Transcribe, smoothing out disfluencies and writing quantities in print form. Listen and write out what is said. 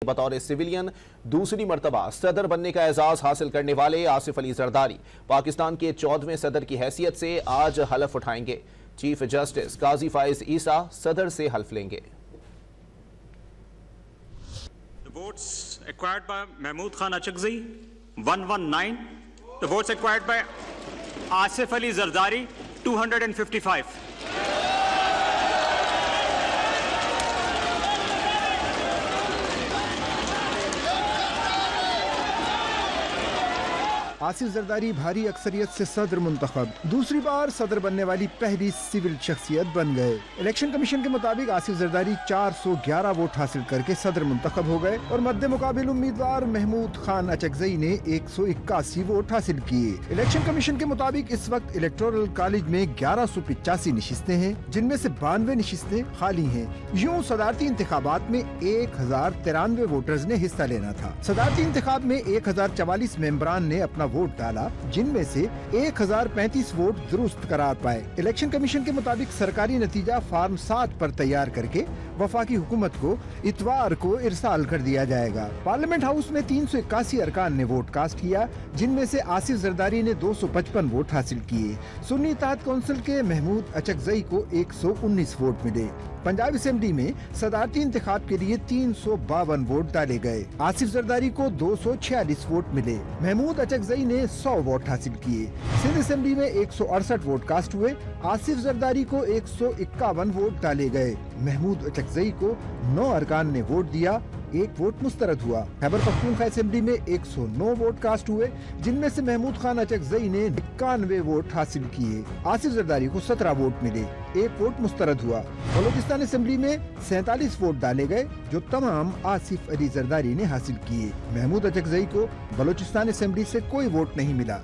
بطور سویلین دوسری مرتبہ صدر بننے کا اعزاز حاصل کرنے والے آصف علی زرداری پاکستان کے 14ویں صدر کی حیثیت سے آج حلف اٹھائیں گے۔ چیف جسٹس قاضی فائز عیسیٰ صدر سے حلف لیں گے۔ The votes acquired by Mahmood Khan Achakzai 119. The votes acquired by Asif Ali Zardari 255. Asif Zardari بھاری اکثریت سے صدر منتخب، دوسری بار صدر بننے والی پہلی سول شخصیت بن گئے۔ الیکشن کمیشن کے مطابق آصف زرداری 411 ووٹ حاصل کر کے صدر منتخب ہو گئے اور مد مقابل امیدوار محمود خان اچکزئی نے 181 ووٹ حاصل کیے۔ الیکشن کمیشن کے مطابق اس وقت الیکٹورل کالج میں 1185 نشستیں ہیں، جن میں سے 92 نشستیں خالی ہیں۔ یوں صدارتی انتخابات میں 1093 ووٹرز نے حصہ لینا تھا۔ صدارتی انتخاب میں 1044 ممبران نے اپنا ووٹ ڈالا، جن میں سے 1035 ووٹ درست قرار پائے۔ الیکشن کمیشن کے مطابق سرکاری نتیجہ فارم 7 پر تیار کر کے وفاقی حکومت کو اتوار کو ارسال کر دیا جائے گا۔ پارلیمنٹ ہاؤس میں 381 ارکان نے ووٹ کاسٹ کیا، جن میں سے آصف زرداری نے 255 ووٹ حاصل کیے۔ سنی اتحاد کونسل کے محمود اچکزئی کو 119 ووٹ ملے۔ پنجاب اسمبلی میں صدارتی انتخاب کے لیے 352 ووٹ ڈالے گئے۔ آصف زرداری کو 246 ووٹ ملے۔ محمود اچکزئی نے 100 ووٹ حاصل کیے۔ سندھ اسمبلی میں 168 ووٹ کاسٹ ہوئے۔ آصف زرداری کو 151 ووٹ ڈالے گئے۔ محمود اچکزئی کو 9 ارکان نے ووٹ دیا، 1 ووٹ مسترد ہوا۔ خیبر پختونخوا اسمبلی میں 109 ووٹ کاسٹ ہوئے، جن میں سے محمود خان اچکزئی نے 91 ووٹ حاصل کیے۔ آصف زرداری کو 17 ووٹ ملے، 1 ووٹ مسترد ہوا۔ بلوچستان اسمبلی میں 47 ووٹ ڈالے گئے، جو تمام آصف علی زرداری نے حاصل کیے۔ محمود اچکزئی کو بلوچستان اسمبلی سے کوئی ووٹ نہیں ملا۔